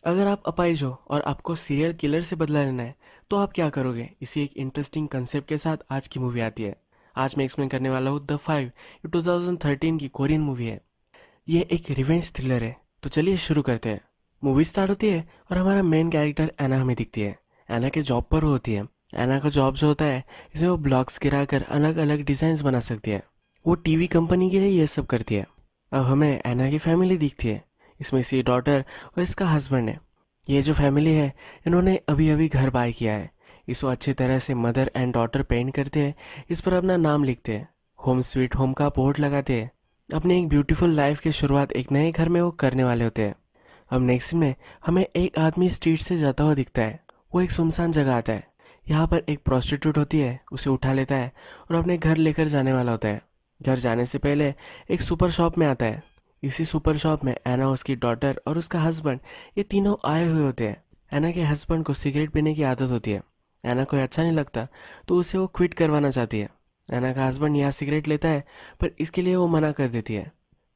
अगर आप अपाहिज हो और आपको सीरियल किलर से बदला लेना है तो आप क्या करोगे? इसी एक इंटरेस्टिंग कंसेप्ट के साथ आज की मूवी आती है। आज मैं एक्सप्लेन करने वाला हूँ द फाइव। ये 2013 की कोरियन मूवी है। ये एक रिवेंज थ्रिलर है। तो चलिए शुरू करते हैं। मूवी स्टार्ट होती है और हमारा मेन कैरेक्टर एना हमें दिखती है। एना के जॉब पर वो होती है। एना का जॉब जो होता है, इसमें वो ब्लॉक्स गिरा कर अलग अलग डिजाइन बना सकती है। वो टीवी कंपनी के लिए ये सब करती है। अब हमें एना की फैमिली दिखती है। इसमें इसकी डॉटर और इसका हस्बैंड है। ये जो फैमिली है, इन्होंने अभी अभी घर बाय किया है। इसको अच्छी तरह से मदर एंड डॉटर पेंट करते हैं। इस पर अपना नाम लिखते हैं। होम स्वीट होम का बोर्ड लगाते हैं। अपने एक ब्यूटीफुल लाइफ की शुरुआत एक नए घर में वो करने वाले होते हैं। अब नेक्स्ट में हमें एक आदमी स्ट्रीट से जाता हुआ दिखता है। वो एक सुनसान जगह आता है। यहाँ पर एक प्रोस्टिट्यूट होती है, उसे उठा लेता है और अपने घर लेकर जाने वाला होता है। घर जाने से पहले एक सुपर शॉप में आता है। इसी सुपर शॉप में एना, उसकी डॉटर और उसका हस्बैंड, ये तीनों आए हुए होते हैं। एना के हस्बैंड को सिगरेट पीने की आदत होती है। एना को अच्छा नहीं लगता तो उसे वो क्विट करवाना चाहती है। एना का हस्बैंड यहाँ सिगरेट लेता है, पर इसके लिए वो मना कर देती है।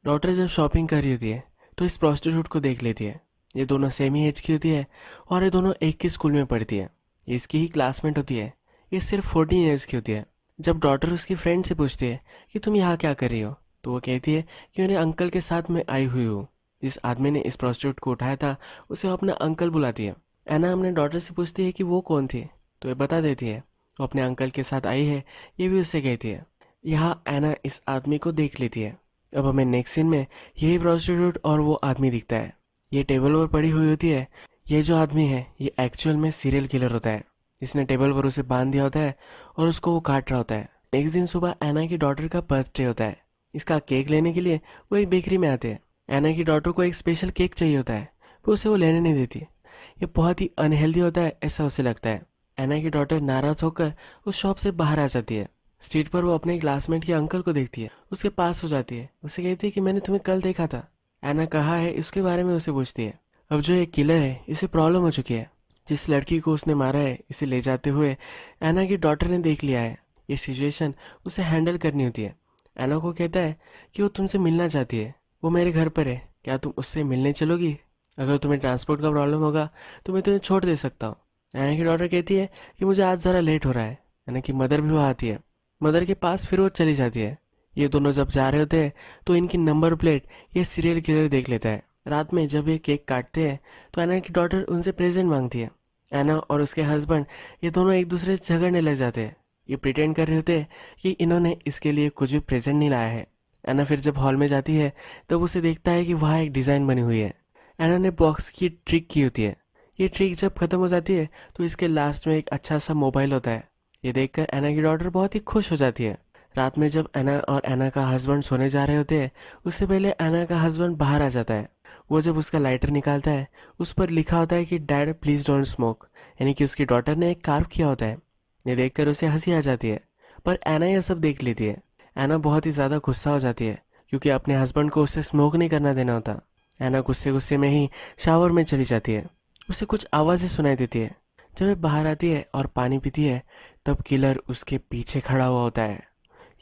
डॉटर जब शॉपिंग कर रही होती है तो इस प्रोस्टिट्यूट को देख लेती है। ये दोनों सेम ही एज की होती है और ये दोनों एक ही स्कूल में पढ़ती है। ये इसकी ही क्लासमेट होती है। ये सिर्फ 14 ईयर्स की होती है। जब डॉटर उसकी फ्रेंड से पूछती है कि तुम यहाँ क्या कर रही हो, तो वो कहती है कि मेरे अंकल के साथ मैं आई हुई हूँ। जिस आदमी ने इस प्रोस्टिट्यूट को उठाया था, उसे वो अपना अंकल बुलाती है। एना अपने डॉटर से पूछती है कि वो कौन थी, तो ये बता देती है वो अपने अंकल के साथ आई है। ये भी उससे कहती है। यहाँ एना इस आदमी को देख लेती है। अब हमें नेक्स्ट सीन में यही प्रोस्टिट्यूट और वो आदमी दिखता है। ये टेबल पर पड़ी हुई होती है। ये जो आदमी है, ये एक्चुअल में सीरियल किलर होता है। इसने टेबल पर उसे बांध दिया होता है और उसको वो काट रहा होता है। नेक्स्ट दिन सुबह एना की डॉटर का बर्थडे होता है। इसका केक लेने के लिए वो एक बेकरी में आते हैं। एना की डॉटर को एक स्पेशल केक चाहिए होता है, पर उसे वो लेने नहीं देती। ये बहुत ही अनहेल्दी होता है, ऐसा उसे लगता है। एना की डॉटर नाराज होकर उस शॉप से बाहर आ जाती है। स्ट्रीट पर वो अपने क्लासमेट के अंकल को देखती है। उसके पास हो जाती है। उसे कहती है कि मैंने तुम्हें कल देखा था। एना कहाँ है, इसके बारे में उसे पूछती है। अब जो ये किलर है, इसे प्रॉब्लम हो चुकी है। जिस लड़की को उसने मारा है, इसे ले जाते हुए एना की डॉटर ने देख लिया है। ये सिचुएशन उसे हैंडल करनी होती है। एना को कहता है कि वो तुमसे मिलना चाहती है। वो मेरे घर पर है, क्या तुम उससे मिलने चलोगी? अगर तुम्हें ट्रांसपोर्ट का प्रॉब्लम होगा तो मैं तुम्हें छोड़ दे सकता हूँ। एना की डॉटर कहती है कि मुझे आज ज़रा लेट हो रहा है। एना की मदर भी वहाँ आती है। मदर के पास फिर वो चली जाती है। ये दोनों जब जा रहे होते हैं तो इनकी नंबर प्लेट ये सीरियल किलर देख लेता है। रात में जब ये केक काटते हैं तो एना की डॉटर उनसे प्रेजेंट मांगती है। एना और उसके हस्बैंड, ये दोनों एक दूसरे से झगड़ने लग जाते हैं। ये प्रिटेंड कर रहे होते हैं कि इन्होंने इसके लिए कुछ भी प्रेजेंट नहीं लाया है। एना फिर जब हॉल में जाती है तब उसे देखता है कि वहाँ एक डिज़ाइन बनी हुई है। एना ने बॉक्स की ट्रिक की होती है। ये ट्रिक जब खत्म हो जाती है तो इसके लास्ट में एक अच्छा सा मोबाइल होता है। ये देखकर एना की डॉटर बहुत ही खुश हो जाती है। रात में जब एना और एना का हस्बैंड सोने जा रहे होते हैं, उससे पहले एना का हस्बैंड बाहर आ जाता है। वो जब उसका लाइटर निकालता है, उस पर लिखा होता है कि डैड प्लीज डोंट स्मोक, यानी कि उसकी डॉटर ने एक कार्व किया होता है। ये देखकर उसे हंसी आ जाती है, पर एना यह सब देख लेती है। एना बहुत ही ज़्यादा गुस्सा हो जाती है क्योंकि अपने हस्बैंड को उसे स्मोक नहीं करना देना होता। एना गुस्से गुस्से में ही शावर में चली जाती है। उसे कुछ आवाज़ें सुनाई देती है। जब वो बाहर आती है और पानी पीती है, तब किलर उसके पीछे खड़ा हुआ होता है।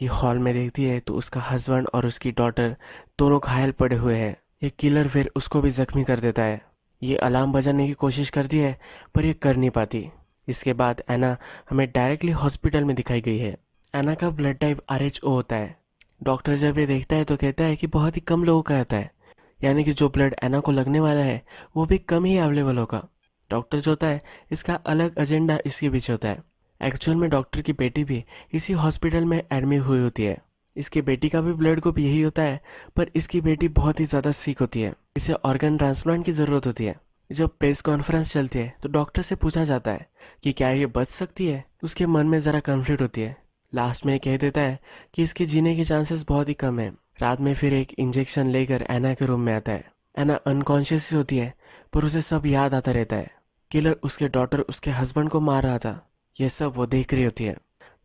ये हॉल में देखती है तो उसका हस्बैंड और उसकी डॉटर दोनों घायल पड़े हुए हैं। ये किलर फिर उसको भी जख्मी कर देता है। ये अलार्म बजाने की कोशिश करती है, पर ये कर नहीं पाती। इसके बाद एना हमें डायरेक्टली हॉस्पिटल में दिखाई गई है। एना का ब्लड टाइप RH O होता है। डॉक्टर जब ये देखता है तो कहता है कि बहुत ही कम लोगों का होता है, यानी कि जो ब्लड एना को लगने वाला है वो भी कम ही अवेलेबल होगा। डॉक्टर जो होता है, इसका अलग एजेंडा इसके पीछे होता है। एक्चुअल में डॉक्टर की बेटी भी इसी हॉस्पिटल में एडमिट हुई होती है। इसकी बेटी का भी ब्लड ग्रुप यही होता है, पर इसकी बेटी बहुत ही ज़्यादा सिक होती है। इसे ऑर्गन ट्रांसप्लांट की ज़रूरत होती है। जब प्रेस कॉन्फ्रेंस चलती है तो डॉक्टर से पूछा जाता है कि क्या ये बच सकती है। उसके मन में ज़रा कन्फ्लिक्ट होती है। लास्ट में ये कह देता है कि इसके जीने के चांसेस बहुत ही कम है। रात में फिर एक इंजेक्शन लेकर एना के रूम में आता है। एना अनकॉन्शियस होती है, पर उसे सब याद आता रहता है। किलर उसके डॉटर, उसके हस्बैंड को मार रहा था, यह सब वो देख रही होती है।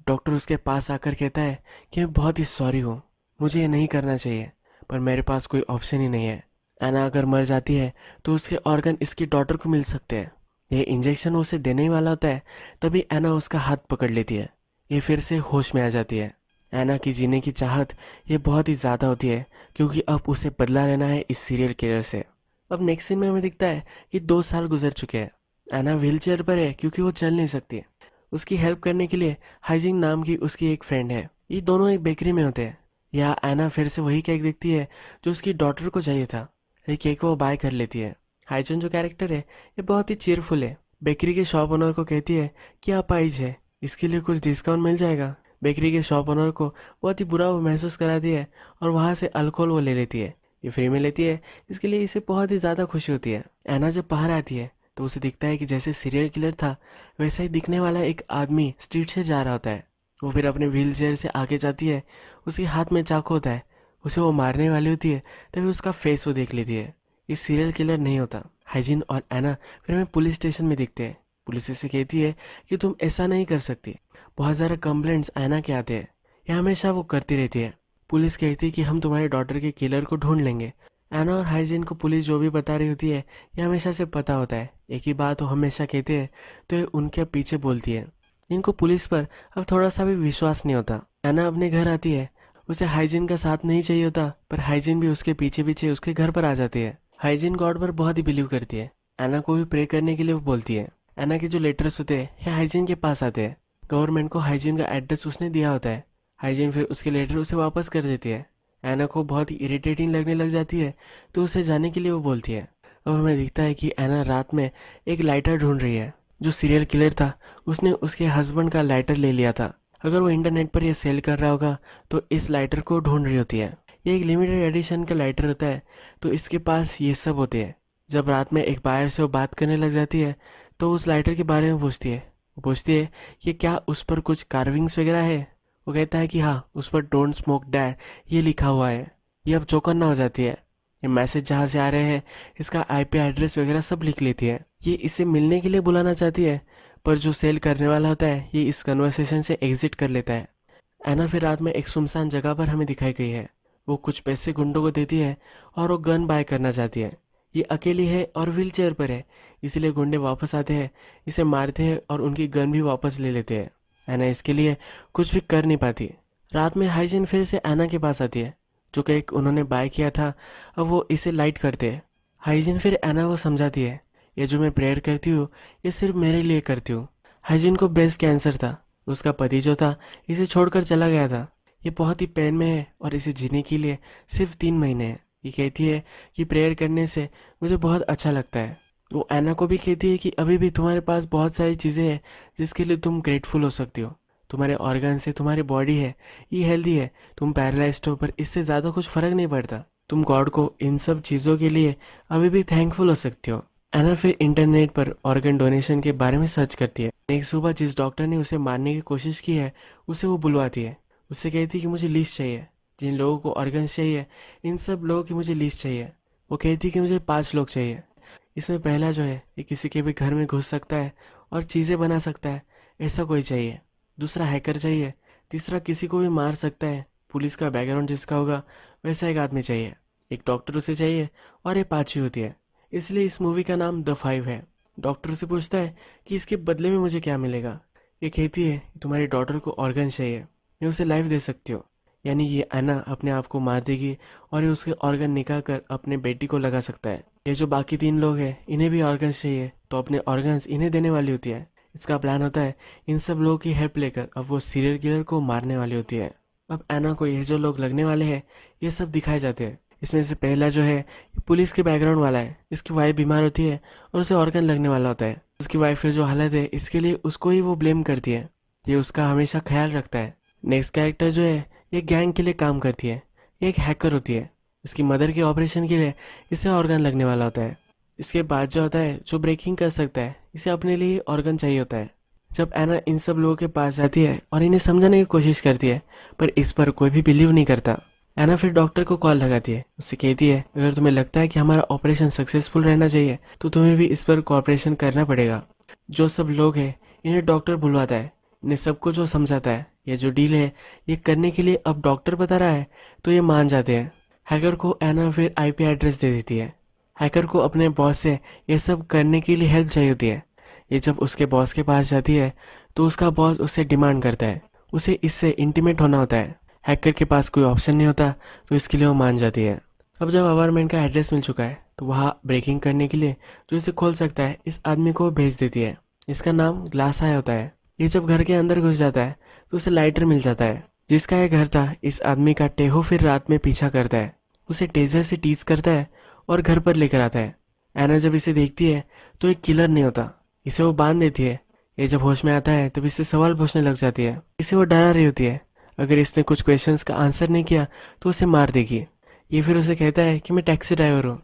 डॉक्टर उसके पास आकर कहता है कि मैं बहुत ही सॉरी हूँ, मुझे ये नहीं करना चाहिए, पर मेरे पास कोई ऑप्शन ही नहीं है। एना अगर मर जाती है तो उसके ऑर्गन इसकी डॉटर को मिल सकते हैं। ये इंजेक्शन उसे देने ही वाला होता है, तभी एना उसका हाथ पकड़ लेती है। ये फिर से होश में आ जाती है। एना की जीने की चाहत ये बहुत ही ज़्यादा होती है क्योंकि अब उसे बदला लेना है इस सीरियल किलर से। अब नेक्स्ट सीन में हमें दिखता है कि 2 साल गुजर चुके हैं। एना व्हीलचेयर पर है क्योंकि वो चल नहीं सकती। उसकी हेल्प करने के लिए हाइजिन नाम की उसकी एक फ्रेंड है। ये दोनों एक बेकरी में होते हैं। यहाँ एना फिर से वही केक देखती है जो उसकी डॉटर को चाहिए था। ये केक वो बाय कर लेती है। हाइजिन जो कैरेक्टर है ये बहुत ही चीयरफुल है। बेकरी के शॉप ओनर को कहती है कि आप आइज है, इसके लिए कुछ डिस्काउंट मिल जाएगा। बेकरी के शॉप ओनर को बहुत ही बुरा वो महसूस कराती है और वहाँ से अल्कोहल वो ले लेती है। ये फ्री में लेती है, इसके लिए इसे बहुत ही ज़्यादा खुशी होती है। एना जब बाहर आती है तो उसे दिखता है कि जैसे सीरियल किलर था वैसा ही दिखने वाला एक आदमी स्ट्रीट से जा रहा होता है। वो फिर अपने व्हील चेयर से आगे जाती है, उसके हाथ में चाकू होता है। उसे वो मारने वाली होती है, तभी उसका फेस वो देख लेती है। ये सीरियल किलर नहीं होता। हाइजिन और एना फिर हमें पुलिस स्टेशन में दिखते हैं। पुलिस इसे कहती है कि तुम ऐसा नहीं कर सकती। बहुत ज़्यादा कंप्लेंट्स एना के आते हैं, यह हमेशा वो करती रहती है। पुलिस कहती है कि हम तुम्हारे डॉटर के किलर को ढूंढ लेंगे। एना और हाइजिन को पुलिस जो भी बता रही होती है ये हमेशा से पता होता है। एक ही बात वो हमेशा कहते हैं तो ये उनके पीछे बोलती है। इनको पुलिस पर अब थोड़ा सा भी विश्वास नहीं होता। एना अपने घर आती है, उसे हाइजिन का साथ नहीं चाहिए होता, पर हाइजिन भी उसके पीछे पीछे उसके घर पर आ जाती है। हाइजिन गॉड पर बहुत ही बिलीव करती है। एना को भी प्रे करने के लिए वो बोलती है। एना के जो लेटर्स होते हैं ये हाइजिन के पास आते हैं। गवर्नमेंट को हाइजिन का एड्रेस उसने दिया होता है। हाइजिन फिर उसके लेटर उसे वापस कर देती है। एना को बहुत ही इरिटेटिंग लगने लग जाती है तो उसे जाने के लिए वो बोलती है। अब हमें दिखता है कि एना रात में एक लाइटर ढूंढ रही है। जो सीरियल किलर था उसने उसके हस्बैंड का लाइटर ले लिया था। अगर वो इंटरनेट पर ये सेल कर रहा होगा तो इस लाइटर को ढूंढ रही होती है। ये एक लिमिटेड एडिशन का लाइटर होता है तो इसके पास ये सब होते हैं। जब रात में एक बायर से वो बात करने लग जाती है तो उस लाइटर के बारे में पूछती है। वो पूछती है कि क्या उस पर कुछ कार्विंग्स वगैरह है। वो कहता है कि हाँ, उस पर डोंट स्मोक डैड ये लिखा हुआ है। ये अब चौकन्ना हो जाती है। ये मैसेज जहाँ से आ रहे हैं इसका आईपी एड्रेस वगैरह सब लिख लेती है। ये इसे मिलने के लिए बुलाना चाहती है, पर जो सेल करने वाला होता है ये इस कन्वर्सेशन से एग्जिट कर लेता है। एना फिर रात में एक सुनसान जगह पर हमें दिखाई गई है। वो कुछ पैसे गुंडों को देती है और वो गन बाय करना चाहती है। ये अकेली है और व्हील चेयर पर है, इसलिए गुंडे वापस आते हैं, इसे मारते हैं और उनकी गन भी वापस ले लेते हैं। एना इसके लिए कुछ भी कर नहीं पाती। रात में हाइजिन फिर से एना के पास आती है। जो केक उन्होंने बाय किया था अब वो इसे लाइट करते हैं। हाइजिन फिर एना को समझाती है, ये जो मैं प्रेयर करती हूँ ये सिर्फ मेरे लिए करती हूँ। हाइजिन को ब्रेस्ट कैंसर था। उसका पति जो था इसे छोड़कर चला गया था। ये बहुत ही पेन में है और इसे जीने के लिए सिर्फ 3 महीने हैं। ये कहती है कि प्रेयर करने से मुझे बहुत अच्छा लगता है। वो एना को भी कहती है कि अभी भी तुम्हारे पास बहुत सारी चीज़ें हैं जिसके लिए तुम ग्रेटफुल हो सकती हो। तुम्हारे ऑर्गन से तुम्हारी बॉडी है ये हेल्दी है। तुम पैरालाइज्ड हो पर इससे ज़्यादा कुछ फर्क नहीं पड़ता। तुम गॉड को इन सब चीज़ों के लिए अभी भी थैंकफुल हो सकती हो। एना फिर इंटरनेट पर ऑर्गन डोनेशन के बारे में सर्च करती है। एक सुबह जिस डॉक्टर ने उसे मारने की कोशिश की है उसे वो बुलवाती है। उससे कहती है कि मुझे लिस्ट चाहिए, जिन लोगों को ऑर्गन चाहिए इन सब लोगों की मुझे लिस्ट चाहिए। वो कहती है कि मुझे 5 लोग चाहिए। इसमें पहला जो है ये किसी के भी घर में घुस सकता है और चीज़ें बना सकता है, ऐसा कोई चाहिए। दूसरा हैकर चाहिए। तीसरा किसी को भी मार सकता है, पुलिस का बैकग्राउंड जिसका होगा वैसा एक आदमी चाहिए। एक डॉक्टर उसे चाहिए और ये 5 ही होती है। इसलिए इस मूवी का नाम द 5 है। डॉक्टर से पूछता है कि इसके बदले में मुझे क्या मिलेगा। ये कहती है तुम्हारी डॉटर को ऑर्गन चाहिए, मैं उसे लाइफ दे सकती हो। यानी ये एना अपने आप को मार देगी और ये उसके ऑर्गन निकाल कर अपने बेटी को लगा सकता है। ये जो बाकी 3 लोग हैं इन्हें भी ऑर्गन्स चाहिए तो अपने ऑर्गन्स इन्हें देने वाली होती है। इसका प्लान होता है इन सब लोगों की हेल्प लेकर अब वो सीरियल किलर को मारने वाली होती है। अब एना को ये जो लोग लगने वाले हैं ये सब दिखाए जाते हैं। इसमें से पहला जो है ये पुलिस के बैकग्राउंड वाला है। इसकी वाइफ बीमार होती है और उसे ऑर्गन लगने वाला होता है। उसकी वाइफ की जो हालत है इसके लिए उसको ही वो ब्लेम करती है। ये उसका हमेशा ख्याल रखता है। नेक्स्ट कैरेक्टर जो है ये गैंग के लिए काम करती है। ये एक हैकर होती है। इसकी मदर के ऑपरेशन के लिए इसे ऑर्गन लगने वाला होता है। इसके बाद जो होता है जो ब्रेकिंग कर सकता है इसे अपने लिए ऑर्गन चाहिए होता है। जब एना इन सब लोगों के पास जाती है और इन्हें समझाने की कोशिश करती है पर इस पर कोई भी बिलीव नहीं करता। एना फिर डॉक्टर को कॉल लगाती है। उससे कहती है अगर तुम्हें लगता है कि हमारा ऑपरेशन सक्सेसफुल रहना चाहिए तो तुम्हें भी इस पर कोऑपरेशन करना पड़ेगा। जो सब लोग हैं इन्हें डॉक्टर बुलवाता है, इन्हें सबको जो समझाता है। ये जो डील है ये करने के लिए अब डॉक्टर बता रहा है तो ये मान जाते हैं। हैकर को एना फिर आईपी एड्रेस दे देती है। हैकर को अपने बॉस से ये सब करने के लिए हेल्प चाहिए होती है। ये जब उसके बॉस के पास जाती है तो उसका बॉस उससे डिमांड करता है, उसे इससे इंटीमेट होना होता है। हैकर के पास कोई ऑप्शन नहीं होता तो इसके लिए वो मान जाती है। अब जब अपार्टमेंट का एड्रेस मिल चुका है तो वहाँ ब्रेकिंग करने के लिए जो इसे खोल सकता है इस आदमी को भेज देती है। इसका नाम ग्लास आय होता है। ये जब घर के अंदर घुस जाता है तो उसे लाइटर मिल जाता है जिसका ये घर था। इस आदमी का टेहो फिर रात में पीछा करता है, उसे टेजर से टीज करता है और घर पर लेकर आता है। एना जब इसे देखती है तो एक किलर नहीं होता, इसे वो बांध देती है। ये जब होश में आता है तब इससे सवाल पूछने लग जाती है। इसे वो डरा रही होती है, अगर इसने कुछ क्वेश्चंस का आंसर नहीं किया तो उसे मार देगी। ये फिर उसे कहता है कि मैं टैक्सी ड्राइवर हूँ।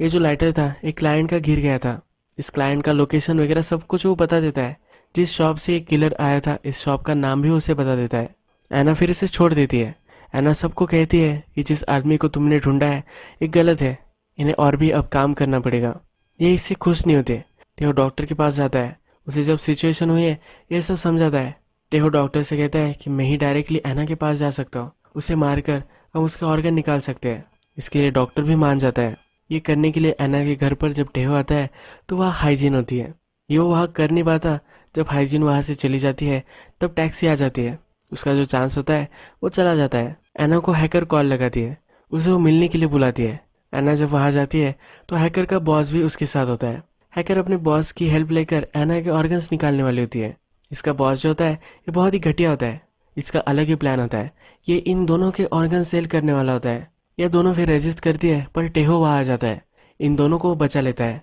ये जो लाइटर था एक क्लाइंट का गिर गया था। इस क्लाइंट का लोकेशन वगैरह सब कुछ वो बता देता है। जिस शॉप से एक किलर आया था इस शॉप का नाम भी उसे बता देता है। एना फिर इसे छोड़ देती है। एना सबको कहती है कि जिस आदमी को तुमने ढूंढा है ये गलत है, इन्हें और भी अब काम करना पड़ेगा। ये इससे खुश नहीं होते। टेहो डॉक्टर के पास जाता है, उसे जब सिचुएशन हुई है ये सब समझाता है। टेहो डॉक्टर से कहता है कि मैं ही डायरेक्टली एना के पास जा सकता हूँ, उसे मारकर हम उसके ऑर्गन निकाल सकते हैं। इसके लिए डॉक्टर भी मान जाता है। ये करने के लिए एना के घर पर जब टेहो आता है तो वहाँ हाइजीन होती है। ये वो वहाँ कर नहीं पाता। जब हाइजीन वहाँ से चली जाती है तब टैक्सी आ जाती है। उसका जो चांस होता है वो चला जाता है। एना को हैकर कॉल लगाती है, उसे वो मिलने के लिए बुलाती है। एना जब वहाँ जाती है तो हैकर का बॉस भी उसके साथ होता है। हैकर अपने बॉस की हेल्प लेकर एना के ऑर्गन्स निकालने वाली होती है। इसका बॉस जो होता है ये बहुत ही घटिया होता है। इसका अलग ही प्लान होता है। ये इन दोनों के ऑर्गन सेल करने वाला होता है। यह दोनों फिर रेजिस्ट करती है पर टेहो वहाँ आ जाता है, इन दोनों को बचा लेता है।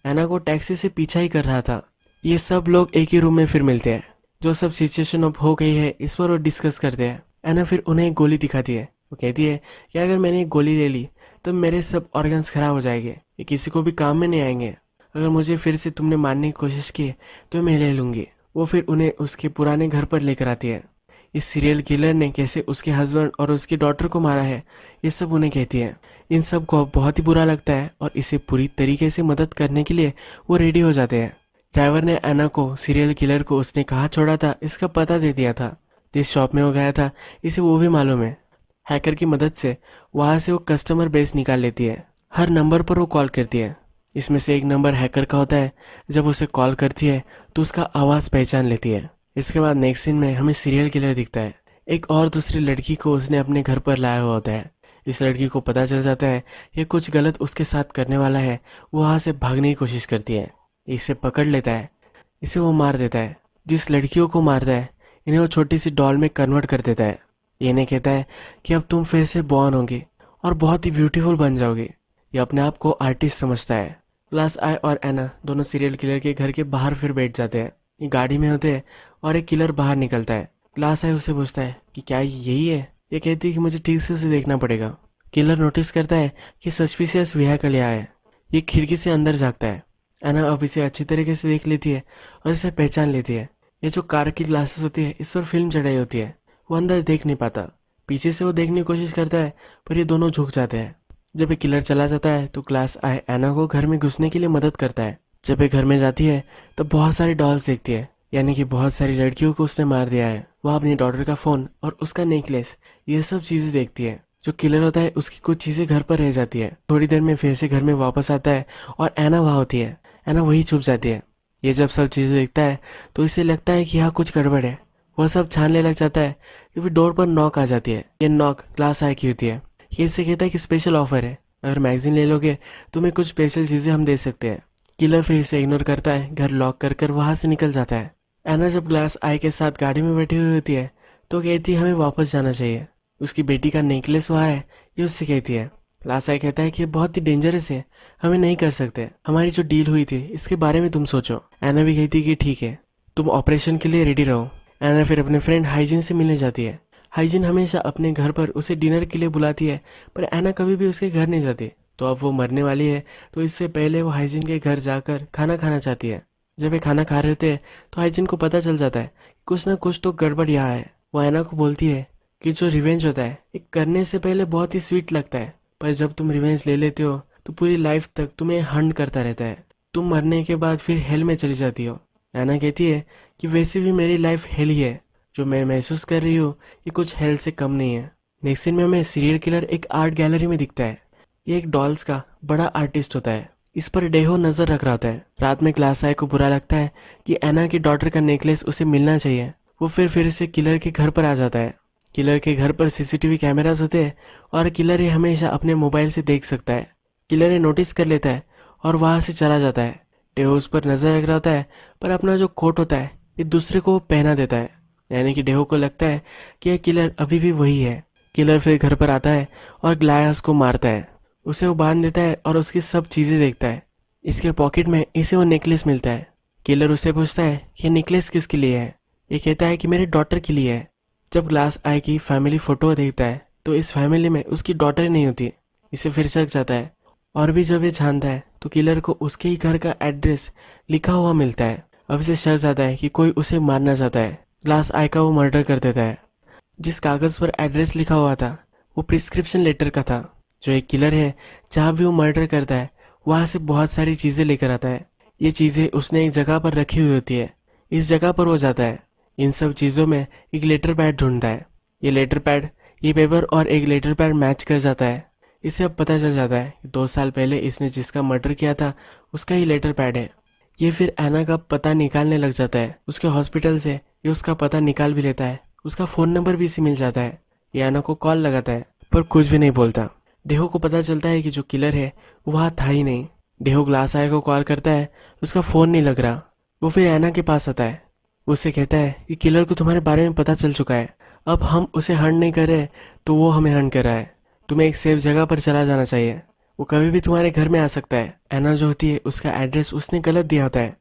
एना को टैक्सी से पीछा ही कर रहा था। ये सब लोग एक ही रूम में फिर मिलते हैं। जो सब सिचुएशन अब हो गई है इस पर वो डिस्कस करते हैं। एना फिर उन्हें एक गोली दिखाती है। वो कहती है कि अगर मैंने एक गोली ले ली तो मेरे सब ऑर्गन्स खराब हो जाएंगे, ये किसी को भी काम में नहीं आएंगे। अगर मुझे फिर से तुमने मारने की कोशिश की तो मैं ले लूँगी। वो फिर उन्हें उसके पुराने घर पर लेकर आती है। इस सीरियल किलर ने कैसे उसके हस्बैंड और उसकी डॉटर को मारा है ये सब उन्हें कहती है। इन सब को बहुत ही बुरा लगता है और इसे पूरी तरीके से मदद करने के लिए वो रेडी हो जाते हैं। ड्राइवर ने एना को सीरियल किलर को उसने कहाँ छोड़ा था इसका पता दे दिया था। जिस शॉप में वो गया था इसे वो भी मालूम है। हैकर की मदद से वहाँ से वो कस्टमर बेस निकाल लेती है। हर नंबर पर वो कॉल करती है। इसमें से एक नंबर हैकर का होता है। जब उसे कॉल करती है तो उसका आवाज़ पहचान लेती है। इसके बाद नेक्स्ट सीन में हमें सीरियल किलर दिखता है। एक और दूसरी लड़की को उसने अपने घर पर लाया हुआ होता है। इस लड़की को पता चल जाता है ये कुछ गलत उसके साथ करने वाला है। वो वहाँ से भागने की कोशिश करती है। इसे पकड़ लेता है, इसे वो मार देता है। जिस लड़कियों को मारता है इन्हें वो छोटी सी डॉल में कन्वर्ट कर देता है। ये इन्हें कहता है कि अब तुम फिर से बॉर्न होगी और बहुत ही ब्यूटीफुल बन जाओगे। ये अपने आप को आर्टिस्ट समझता है। ग्लास आय और एना दोनों सीरियल किलर के घर के बाहर फिर बैठ जाते हैं। ये गाड़ी में होते हैं और एक किलर बाहर निकलता है। ग्लास आय उसे पूछता है कि क्या यही है। ये कहती है कि मुझे ठीक से उसे देखना पड़ेगा। किलर नोटिस करता है कि सस्पिशियस व्हीकल यहाँ है। ये खिड़की से अंदर झाँकता है। एना अब इसे अच्छी तरीके से देख लेती है और इसे पहचान लेती है। ये जो कार की ग्लासेस होती है इस पर फिल्म चढ़ाई होती है। वो अंदर देख नहीं पाता। पीछे से वो देखने की कोशिश करता है पर ये दोनों झुक जाते हैं। जब ये किलर चला जाता है तो ग्लास आय एना को घर में घुसने के लिए मदद करता है। जब ये घर में जाती है तो बहुत सारी डॉल्स देखती है, यानी कि बहुत सारी लड़कियों को उसने मार दिया है। वह अपनी डॉटर का फोन और उसका नेकलेस ये सब चीजें देखती है। जो किलर होता है उसकी कुछ चीजें घर पर रह जाती है। थोड़ी देर में फिर से घर में वापस आता है और एना वहाँ होती है। एना वही छुप जाती है। ये जब सब चीजें देखता है तो इसे लगता है कि यहाँ कुछ गड़बड़ है। वह सब छानने लग जाता है कि फिर डोर पर नॉक आ जाती है। ये नॉक ग्लास आय की होती है। ये इससे कहता है कि स्पेशल ऑफर है, अगर मैगजीन ले लोगे तुम्हें कुछ स्पेशल चीजें हम दे सकते हैं। किलर फिर इसे इग्नोर करता है, घर लॉक कर कर वहां से निकल जाता है। एना जब ग्लास आय के साथ गाड़ी में बैठी हुई होती है तो कहती है हमें वापस जाना चाहिए। उसकी बेटी का नेकलेस वहाँ है, ये उससे कहती है। ग्लास आय कहता है कि ये बहुत ही डेंजरस है, हमें नहीं कर सकते। हमारी जो डील हुई थी इसके बारे में तुम सोचो। एना भी कहती है कि ठीक है, तुम ऑपरेशन के लिए रेडी रहो। एना फिर अपने फ्रेंड हाइजीन से मिलने जाती है। हाइजीन हमेशा अपने घर पर उसे डिनर के लिए बुलाती है पर एना कभी भी उसके घर नहीं जाती। तो अब वो मरने वाली है तो इससे पहले वो हाइजीन के घर जाकर खाना खाना चाहती है। जब ये खाना खा रहे होते हैं तो हाइजीन को पता चल जाता है कुछ ना कुछ तो गड़बड़ यहाँ है। वो एना को बोलती है कि जो रिवेंज होता है ये करने से पहले बहुत ही स्वीट लगता है, पर जब तुम रिवेंज ले लेते हो तो पूरी लाइफ तक तुम्हें हंट करता रहता है। तुम मरने के बाद फिर हेल में चली जाती हो। एना कहती है कि वैसे भी मेरी लाइफ हेल ही है, जो मैं महसूस कर रही हूँ ये कुछ हेल से कम नहीं है। नेक्स्ट सीन में हमें सीरियल किलर एक आर्ट गैलरी में दिखता है। ये एक डॉल्स का बड़ा आर्टिस्ट होता है। इस पर डेहो नजर रख रहा होता है। रात में ग्लास आय को बुरा लगता है कि एना की डॉटर का नेकलेस उसे मिलना चाहिए। वो फिर से किलर के घर पर आ जाता है। किलर के घर पर सीसीटीवी कैमरास होते हैं और किलर ये हमेशा अपने मोबाइल से देख सकता है। किलर ये नोटिस कर लेता है और वहां से चला जाता है। डेहो उस पर नजर रख रहा होता है, पर अपना जो कोट होता है ये दूसरे को पहना देता है। यानी कि डेहो को लगता है कि यह किलर अभी भी वही है। किलर फिर घर पर आता है और ग्लायस को मारता है। उसे वो बांध देता है और उसकी सब चीजें देखता है। इसके पॉकेट में इसे वो नेकलेस मिलता है। किलर उससे पूछता है कि नेकलेस किसके लिए है। ये कहता है कि मेरे डॉटर के लिए है। जब ग्लास आई की फैमिली फोटो देखता है तो इस फैमिली में उसकी डॉटर नहीं होती। इसे फिर शक जाता है, और भी जब ये छानता है तो किलर को उसके ही घर का एड्रेस लिखा हुआ मिलता है। अब इसे शक जाता है कि कोई उसे मारना चाहता है। ग्लास आई का वो मर्डर कर देता है। जिस कागज पर एड्रेस लिखा हुआ था वो प्रिस्क्रिप्शन लेटर का था। जो एक किलर है, जहाँ भी वो मर्डर करता है वहां से बहुत सारी चीजें लेकर आता है। ये चीजें उसने एक जगह पर रखी हुई होती है। इस जगह पर वो जाता है। इन सब चीजों में एक लेटर पैड ढूंढता है। ये लेटर पैड, ये पेपर और एक लेटर पैड मैच कर जाता है। इसे अब पता चल जाता है कि 2 साल पहले इसने जिसका मर्डर किया था उसका ही लेटर पैड है। ये फिर एना का पता निकालने लग जाता है। उसके हॉस्पिटल से ये उसका पता निकाल भी लेता है। उसका फोन नंबर भी इसे मिल जाता है। ये एना को कॉल लगाता है पर कुछ भी नहीं बोलता। डेहो को पता चलता है कि जो किलर है वो वहाँ था ही नहीं। डेहो ग्लास आय को कॉल करता है, उसका फोन नहीं लग रहा। वो फिर एना के पास आता है। उससे कहता है कि किलर को तुम्हारे बारे में पता चल चुका है। अब हम उसे हंट नहीं कर रहे तो वो हमें हंट कर रहा है। तुम्हें एक सेफ जगह पर चला जाना चाहिए। वो कभी भी तुम्हारे घर में आ सकता है। एना जो होती है उसका एड्रेस उसने गलत दिया होता है।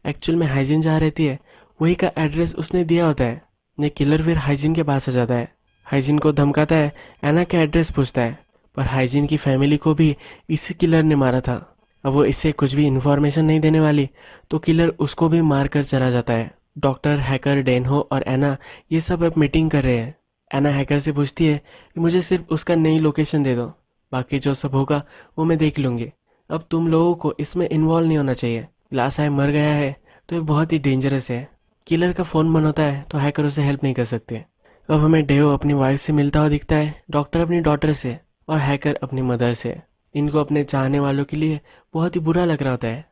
एक्चुअल में हाइजीन जहाँ रहती है वही का एड्रेस उसने दिया होता है। ये किलर फिर हाइजीन के पास आ जाता है। हाइजीन को धमकाता है, एना का एड्रेस पूछता है। पर हाइजीन की फैमिली को भी इसी किलर ने मारा था। अब वो इससे कुछ भी इन्फॉर्मेशन नहीं देने वाली तो किलर उसको भी मार कर चला जाता है। डॉक्टर, हैकर, डेनहो और एना ये सब अब मीटिंग कर रहे हैं। एना हैकर से पूछती है कि मुझे सिर्फ उसका नई लोकेशन दे दो, बाकी जो सब होगा वो मैं देख लूंगी। अब तुम लोगों को इसमें इन्वॉल्व नहीं होना चाहिए। ग्लास आई मर गया है तो ये बहुत ही डेंजरस है। किलर का फोन बंद होता है तो हैकर उसे हेल्प नहीं कर सकते। अब हमें डेहो अपनी वाइफ से मिलता हुआ दिखता है, डॉक्टर अपनी डॉटर से और हैकर अपनी मदर से। इनको अपने चाहने वालों के लिए बहुत ही बुरा लग रहा होता है।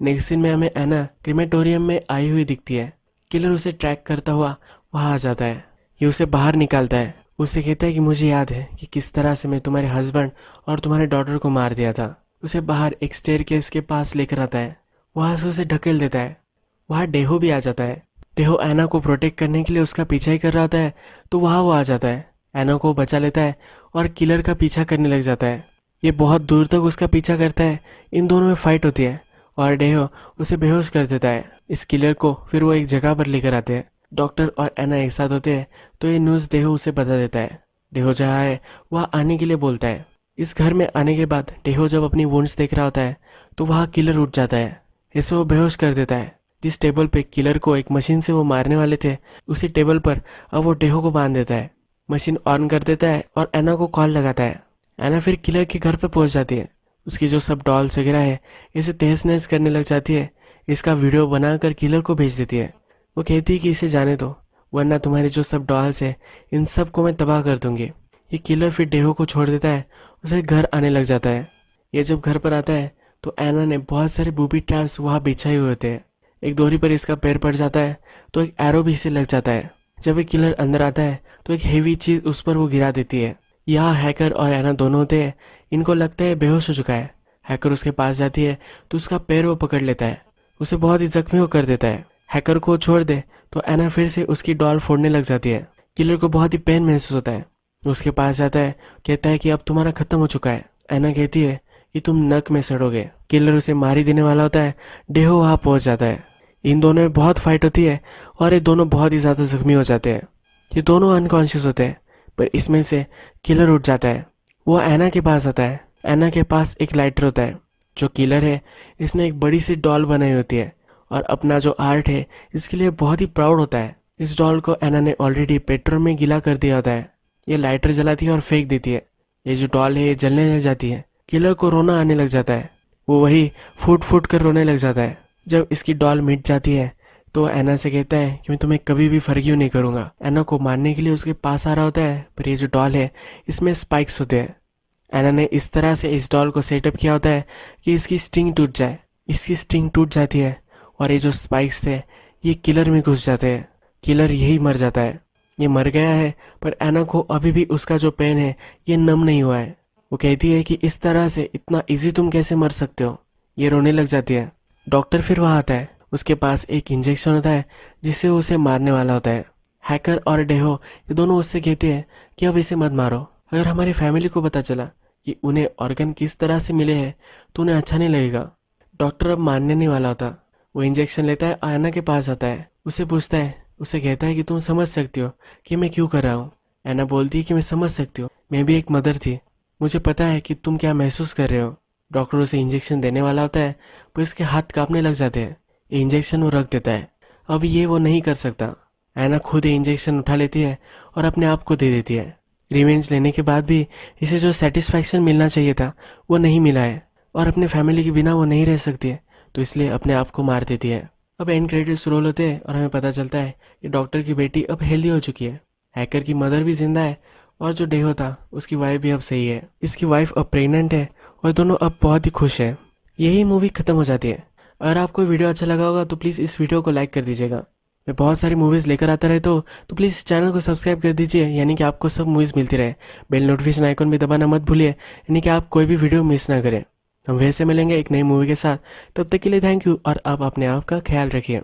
नेक्स्ट सीन में हमें एना क्रिमेटोरियम में आई हुई दिखती है। किलर उसे ट्रैक करता हुआ वहां आ जाता है। ये उसे बाहर निकालता है। उसे कहता है कि मुझे याद है कि किस तरह से मैं तुम्हारे हस्बैंड और तुम्हारे डॉटर को मार दिया था। उसे बाहर एक स्टेयरकेस के पास लेकर आता है। वहां से उसे ढकेल देता है। वहां डेहो भी आ जाता है। डेहो एना को प्रोटेक्ट करने के लिए उसका पीछा ही कर रहा होता है तो वहां वो आ जाता है। एना को बचा लेता है और किलर का पीछा करने लग जाता है। ये बहुत दूर तक उसका पीछा करता है। इन दोनों में फाइट होती है और डेहो उसे बेहोश कर देता है। इस किलर को फिर वो एक जगह पर लेकर आते हैं। डॉक्टर और एना एक साथ होते हैं तो ये न्यूज़ डेहो उसे बता देता है। डेहो जहाँ है वहाँ आने के लिए बोलता है। इस घर में आने के बाद डेहो जब अपनी वुंड्स देख रहा होता है तो वहाँ किलर उठ जाता है। इसे वो बेहोश कर देता है। जिस टेबल पे किलर को एक मशीन से वो मारने वाले थे उसी टेबल पर अब वो डेहो को बांध देता है। मशीन ऑन कर देता है और एना को कॉल लगाता है। एना फिर किलर के घर पे पहुंच जाती है। उसकी जो सब डॉल्स वगैरह है इसे तहस नहस करने लग जाती है। इसका वीडियो बनाकर किलर को भेज देती है। वो कहती है कि इसे जाने दो, वरना तुम्हारे जो सब डॉल्स है इन सब को मैं तबाह कर दूंगी। ये किलर फिर डेहो को छोड़ देता है। उसे घर आने लग जाता है। ये जब घर पर आता है तो एना ने बहुत सारे बूबी ट्रैप्स वहाँ बिछाए हुए होते हैं। एक दोरी पर इसका पैर पड़ जाता है तो एक एरो भी इसे लग जाता है। जब एक किलर अंदर आता है तो एक हेवी चीज उस पर वो गिरा देती है। यहाँ हैकर और एना दोनों होते हैं। इनको लगता है बेहोश हो चुका है। हैकर उसके पास जाती है तो उसका पैर वो पकड़ लेता है। उसे बहुत ही जख्मी वो कर देता है। हैकर को छोड़ दे तो एना फिर से उसकी डॉल फोड़ने लग जाती है। किलर को बहुत ही पेन महसूस होता है। उसके पास जाता है, कहता है कि अब तुम्हारा खत्म हो चुका है। एना कहती है कि तुम नक में सड़ोगे। किलर उसे मार ही देने वाला होता है। डेहो वहां पहुंच जाता है। इन दोनों में बहुत फाइट होती है और ये दोनों बहुत ही ज्यादा जख्मी हो जाते हैं। ये दोनों अनकॉन्शियस होते हैं पर इसमें से किलर उठ जाता है। वो एना के पास आता है। एना के पास एक लाइटर होता है। जो किलर है इसने एक बड़ी सी डॉल बनाई होती है और अपना जो आर्ट है इसके लिए बहुत ही प्राउड होता है। इस डॉल को एना ने ऑलरेडी पेट्रोल में गीला कर दिया होता है। ये लाइटर जलाती है और फेंक देती है। ये जो डॉल है ये जलने लग जाती है। किलर को रोना आने लग जाता है। वो वही फूट फूट कर रोने लग जाता है। जब इसकी डॉल मिट जाती है तो एना से कहता है कि मैं तुम्हें कभी भी फर्गियो नहीं करूंगा। एना को मारने के लिए उसके पास आ रहा होता है पर ये जो डॉल है इसमें स्पाइक्स होते हैं। एना ने इस तरह से इस डॉल को सेटअप किया होता है कि इसकी स्टिंग टूट जाए। इसकी स्टिंग टूट जाती है और ये जो स्पाइक्स थे ये किलर में घुस जाते हैं। किलर यही मर जाता है। ये मर गया है पर एना को अभी भी उसका जो पेन है ये नम नहीं हुआ है। वो कहती है कि इस तरह से इतना इजी तुम कैसे मर सकते हो। ये रोने लग जाती है। डॉक्टर फिर वहाँ आता है। उसके पास एक इंजेक्शन होता है जिससे वो उसे मारने वाला होता है। हैकर और डेहो ये दोनों उससे कहते हैं कि अब इसे मत मारो। अगर हमारी फैमिली को पता चला कि उन्हें ऑर्गन किस तरह से मिले हैं तो उन्हें अच्छा नहीं लगेगा। डॉक्टर अब मानने नहीं वाला होता। वो इंजेक्शन लेता है, आयना के पास आता है, उसे पूछता है, उसे कहता है कि तुम समझ सकती हो कि मैं क्यों कर रहा हूँ। ऐना बोलती है कि मैं समझ सकती हूँ, मैं भी एक मदर थी, मुझे पता है कि तुम क्या महसूस कर रहे हो। डॉक्टर उसे इंजेक्शन देने वाला होता है पर इसके हाथ कांपने लग जाते हैं। ये इंजेक्शन वो रख देता है। अब ये वो नहीं कर सकता। ऐना खुद ये इंजेक्शन उठा लेती है और अपने आप को दे देती है। रिवेंज लेने के बाद भी इसे जो सेटिस्फैक्शन मिलना चाहिए था वो नहीं मिला है और अपने फैमिली के बिना वो नहीं रह सकती है, तो इसलिए अपने आप को मार देती है। अब एंड क्रेडिट्स रोल होते हैं और हमें पता चलता है कि डॉक्टर की बेटी अब हेल्दी हो चुकी है। हैकर की मदर भी जिंदा है और जो डेहो था उसकी वाइफ भी अब सही है। इसकी वाइफ अब प्रेग्नेंट है और दोनों अब बहुत ही खुश है। यही मूवी खत्म हो जाती है। अगर आपको वीडियो अच्छा लगा होगा तो प्लीज़ इस वीडियो को लाइक कर दीजिएगा। मैं बहुत सारी मूवीज़ लेकर आता रहता हूँ, तो प्लीज़ इस चैनल को सब्सक्राइब कर दीजिए, यानी कि आपको सब मूवीज़ मिलती रहे। बेल नोटिफिकेशन आइकन भी दबाना मत भूलिए, यानी कि आप कोई भी वीडियो मिस ना करें। हम वैसे मिलेंगे एक नई मूवी के साथ। तब तक के लिए थैंक यू और आप अपने आप का ख्याल रखिए।